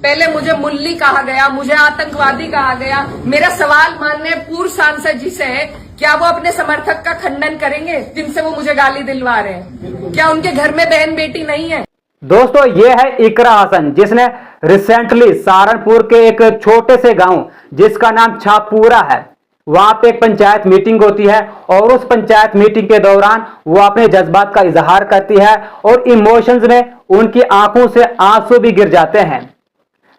पहले मुझे मुल्ली कहा गया, मुझे आतंकवादी कहा गया। मेरा सवाल माननीय पूर्व सांसद जी से है, क्या वो अपने समर्थक का खंडन करेंगे जिनसे वो मुझे गाली दिलवा रहे हैं? क्या उनके घर में बहन बेटी नहीं है? दोस्तों, ये है इकरा हसन, जिसने रिसेंटली सहारनपुर के एक छोटे से गांव जिसका नाम छापूरा है, वहां पे एक पंचायत मीटिंग होती है और उस पंचायत मीटिंग के दौरान वो अपने जज्बात का इजहार करती है और इमोशंस में उनकी आंखों से आंसू भी गिर जाते हैं।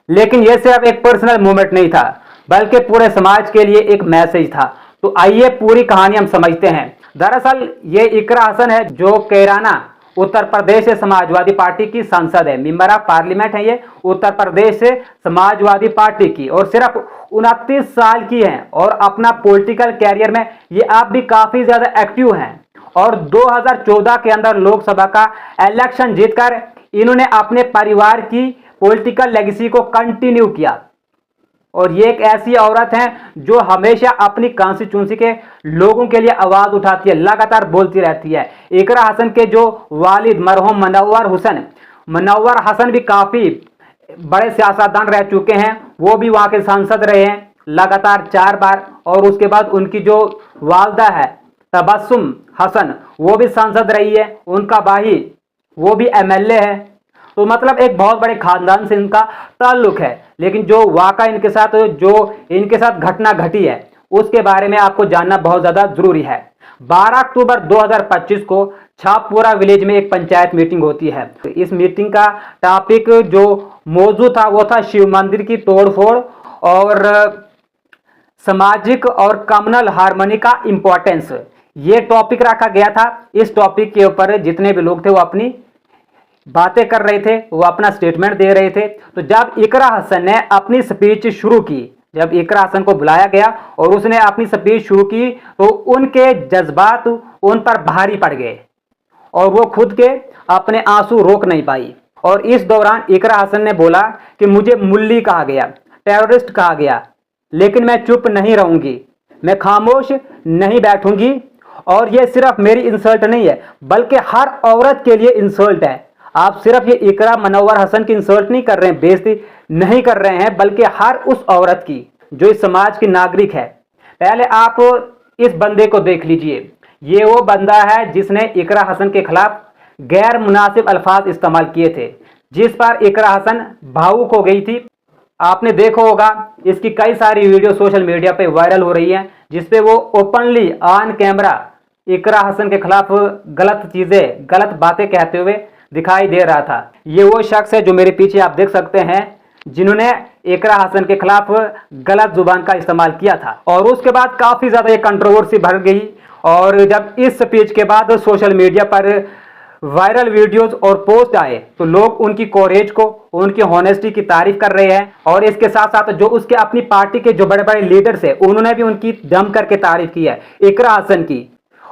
लेकिन यह सिर्फ एक पर्सनल मोमेंट नहीं था, बल्कि पूरे समाज के लिए एक मैसेज था। तो आइए पूरी कहानी हम समझते हैं। दरअसल ये इकरा हसन है, जो कैराना उत्तर प्रदेश से समाजवादी पार्टी की सांसद है, मेंबर ऑफ पार्लियामेंट है ये उत्तर प्रदेश से समाजवादी पार्टी की, और सिर्फ 29 साल की हैं और अपना पॉलिटिकल कैरियर में ये आप भी काफी ज्यादा एक्टिव हैं। और 2014 के अंदर लोकसभा का इलेक्शन जीतकर इन्होंने अपने परिवार की पॉलिटिकल लेगेसी को कंटिन्यू किया। और ये एक ऐसी औरत है जो हमेशा अपनी कॉन्स्टिट्यूंसी के लोगों के लिए आवाज उठाती है, लगातार बोलती रहती है। इकरा हसन के जो वालिद मरहूम मुनव्वर हसन भी काफी बड़े सियासतदान रह चुके हैं, वो भी वहां के सांसद रहे हैं लगातार 4 बार। और उसके बाद उनकी जो वालदा है तबस्सुम हसन, वो भी सांसद रही है, उनका भाई वो भी एमएलए है। तो मतलब एक बहुत बड़े खानदान से इनका ताल्लुक है। लेकिन जो वाकई इनके साथ घटना घटी है, उसके बारे में आपको जानना बहुत ज्यादा जरूरी है। 12 अक्टूबर 2025 को छापूरा विलेज में एक पंचायत मीटिंग होती है। इस मीटिंग का टॉपिक जो मौजूद था वो था शिव मंदिर की तोड़फोड़ और सामाजिक और कम्युनल हार्मनी का इंपॉर्टेंस, ये टॉपिक रखा गया था। इस टॉपिक के ऊपर जितने भी लोग थे वो अपनी बातें कर रहे थे, वो अपना स्टेटमेंट दे रहे थे। तो जब इकरा हसन ने अपनी स्पीच शुरू की, जब इकरा हसन को बुलाया गया और उसने अपनी स्पीच शुरू की, तो उनके जज्बात उन पर भारी पड़ गए और वो खुद के अपने आंसू रोक नहीं पाई। और इस दौरान इकरा हसन ने बोला कि मुझे मुल्ली कहा गया, टेररिस्ट कहा गया, लेकिन मैं चुप नहीं रहूंगी, मैं खामोश नहीं बैठूंगी। और ये सिर्फ मेरी इंसल्ट नहीं है, बल्कि हर औरत के लिए इंसल्ट है। आप सिर्फ ये इकरा मुनव्वर हसन की इंसल्ट नहीं कर रहे हैं, बेइज्जती नहीं कर रहे हैं, बल्कि हर उस औरत की जो इस समाज की नागरिक है। पहले आप इस बंदे को देख लीजिए, ये वो बंदा है जिसने इकरा हसन के खिलाफ गैर मुनासिब अल्फाज इस्तेमाल किए थे, जिस पर इकरा हसन भावुक हो गई थी। आपने देखा होगा, इसकी कई सारी वीडियो सोशल मीडिया पे वायरल हो रही हैं, जिसपे वो ओपनली ऑन कैमरा इकरा हसन के खिलाफ गलत चीजें, गलत बातें कहते हुए दिखाई दे रहा था। ये वो शख्स है जो मेरे पीछे आप देख सकते हैं, जिन्होंने इकरा हसन के खिलाफ गलत जुबान का इस्तेमाल किया था। और उसके बाद काफी ज्यादा ये कंट्रोवर्सी भर गई। और जब इस स्पीच के बाद सोशल मीडिया पर वायरल वीडियोस और पोस्ट आए, तो लोग उनकी कोरेज को, उनकी हॉनेस्टी की तारीफ कर रहे हैं। और इसके साथ साथ जो उसके अपनी पार्टी के जो बड़े बड़े लीडर्स हैं, उन्होंने भी उनकी जम करके तारीफ की है इकरा हसन की।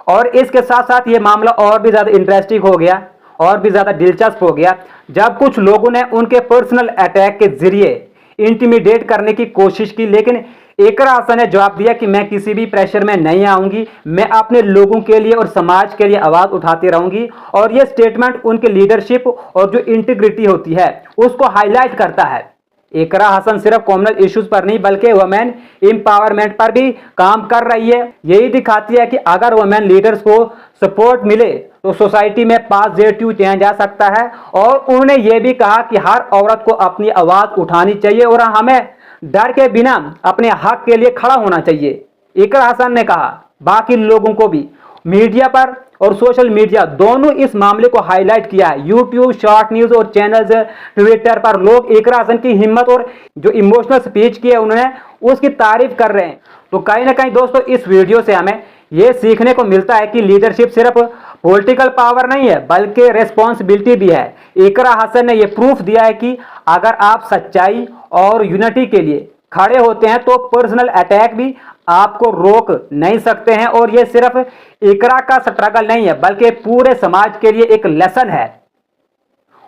और इसके साथ साथ ये मामला और भी ज्यादा इंटरेस्टिंग हो गया और भी ज्यादा दिलचस्प हो गया, जब कुछ लोगों ने उनके पर्सनल अटैक के जरिए इंटिमिडेट करने की कोशिश की। लेकिन इकरा हसन ने जवाब दिया कि मैं किसी भी प्रेशर में नहीं आऊंगी, मैं अपने लोगों के लिए और समाज के लिए आवाज उठाती रहूंगी। और यह स्टेटमेंट उनके लीडरशिप और जो इंटीग्रिटी होती है उसको हाईलाइट करता है। इकरा हसन सिर्फ कॉमनल इश्यूज पर नहीं, बल्कि वुमेन एम्पावरमेंट पर भी काम कर रही है। यही दिखाती है कि अगर वुमेन लीडर्स को सपोर्ट मिले तो सोसाइटी में पॉजिटिव चेंज आ सकता है। और उन्होंने ये भी कहा कि हर औरत को अपनी आवाज उठानी चाहिए और हमें डर के बिना अपने हक के लिए खड़ा होना चाहिए। इकरा हसन ने कहा बाकी लोगों को भी, मीडिया पर और सोशल मीडिया दोनों इस मामले को हाईलाइट किया है। यूट्यूब, शॉर्ट न्यूज और चैनल्स, ट्विटर पर लोग इकरा हसन की हिम्मत और जो इमोशनल स्पीच की है उन्होंने, उसकी तारीफ कर रहे हैं। तो कहीं ना कहीं दोस्तों, इस वीडियो से हमें यह सीखने को मिलता है कि लीडरशिप सिर्फ पॉलिटिकल पावर नहीं है, बल्कि रेस्पॉन्सिबिलिटी भी है। इकरा हसन ने यह प्रूफ दिया है कि अगर आप सच्चाई और यूनिटी के लिए खड़े होते हैं तो पर्सनल अटैक भी आपको रोक नहीं सकते हैं। और यह सिर्फ इकरा का स्ट्रगल नहीं है, बल्कि पूरे समाज के लिए एक लेसन है।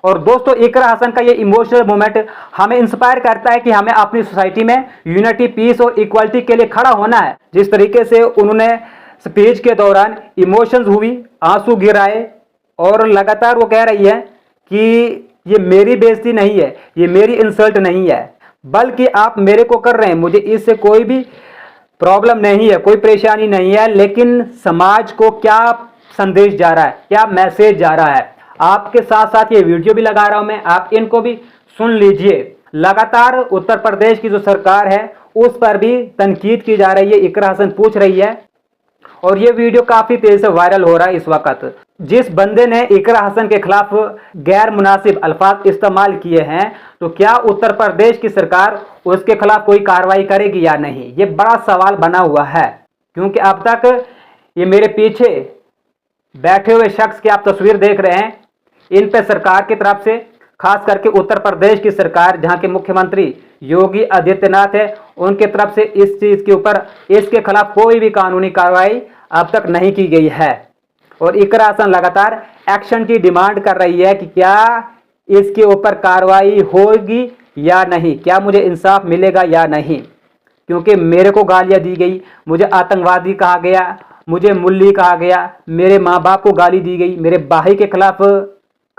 और दोस्तों, इकरा हसन का ये इमोशनल मोमेंट हमें इंस्पायर करता है कि हमें अपनी सोसाइटी में यूनिटी, पीस और इक्वालिटी के लिए खड़ा होना है। जिस तरीके से उन्होंने स्पीच के दौरान इमोशंस हुई, आंसू गिराए और लगातार वो कह रही है कि ये मेरी बेइज्जती नहीं है, ये मेरी इंसल्ट नहीं है, बल्कि आप मेरे को कर रहे हैं। मुझे इससे कोई भी प्रॉब्लम नहीं है, कोई परेशानी नहीं है, लेकिन समाज को क्या संदेश जा रहा है, क्या मैसेज जा रहा है, आपके साथ साथ ये वीडियो भी लगा रहा हूं मैं, आप इनको भी सुन लीजिए। लगातार उत्तर प्रदेश की जो सरकार है उस पर भी तनकीद की जा रही है, इकरा हसन पूछ रही है, और ये वीडियो काफी तेजी से वायरल हो रहा है इस वक्त। जिस बंदे ने इकरा हसन के खिलाफ गैर मुनासिब अल्फाज इस्तेमाल किए हैं, तो क्या उत्तर प्रदेश की सरकार उसके खिलाफ कोई कार्रवाई करेगी या नहीं, ये बड़ा सवाल बना हुआ है। क्योंकि अब तक ये मेरे पीछे बैठे हुए शख्स की आप तस्वीर देख रहे हैं, इन पे सरकार की तरफ से, खास करके उत्तर प्रदेश की सरकार जहां के मुख्यमंत्री योगी आदित्यनाथ है, उनके तरफ से इस चीज के ऊपर, इसके खिलाफ कोई भी कानूनी कार्रवाई अब तक नहीं की गई है। और इकरा हसन लगातार एक्शन की डिमांड कर रही है कि क्या इसके ऊपर कार्रवाई होगी या नहीं, क्या मुझे इंसाफ मिलेगा या नहीं। क्योंकि मेरे को गालियां दी गई, मुझे आतंकवादी कहा गया, मुझे मुल्ली कहा गया, मेरे माँ बाप को गाली दी गई, मेरे भाई के खिलाफ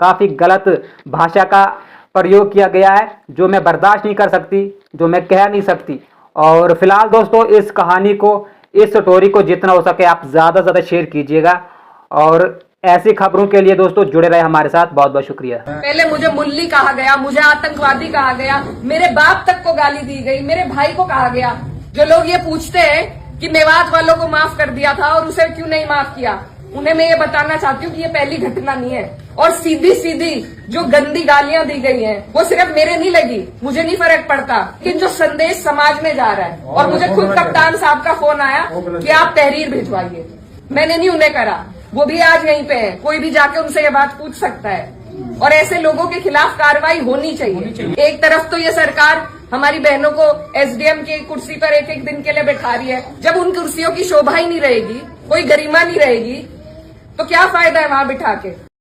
काफ़ी गलत भाषा का प्रयोग किया गया है, जो मैं बर्दाश्त नहीं कर सकती, जो मैं कह नहीं सकती। और फिलहाल दोस्तों, इस कहानी को, इस स्टोरी को जितना हो सके आप ज़्यादा से ज़्यादा शेयर कीजिएगा, और ऐसी खबरों के लिए दोस्तों जुड़े रहे हमारे साथ। बहुत बहुत शुक्रिया। पहले मुझे मुल्ली कहा गया, मुझे आतंकवादी कहा गया, मेरे बाप तक को गाली दी गई, मेरे भाई को कहा गया। जो लोग ये पूछते हैं कि मेवात वालों को माफ कर दिया था और उसे क्यों नहीं माफ किया, उन्हें मैं ये बताना चाहती हूँ कि ये पहली घटना नहीं है। और सीधी सीधी जो गंदी गालियां दी गई हैं, वो सिर्फ मेरे नहीं लगी, मुझे नहीं फर्क पड़ता, लेकिन जो संदेश समाज में जा रहा है। और मुझे खुद कप्तान साहब का फोन आया कि आप तहरीर भिजवाइए, मैंने नहीं उन्हें करा, वो भी आज यहीं पे है, कोई भी जाके उनसे ये बात पूछ सकता है। और ऐसे लोगों के खिलाफ कार्रवाई होनी चाहिए। एक तरफ तो ये सरकार हमारी बहनों को एसडीएम की कुर्सी पर एक एक दिन के लिए बैठा रही है, जब उन कुर्सियों की शोभा ही नहीं रहेगी, कोई गरिमा नहीं रहेगी, तो क्या फायदा है वहां बिठा के।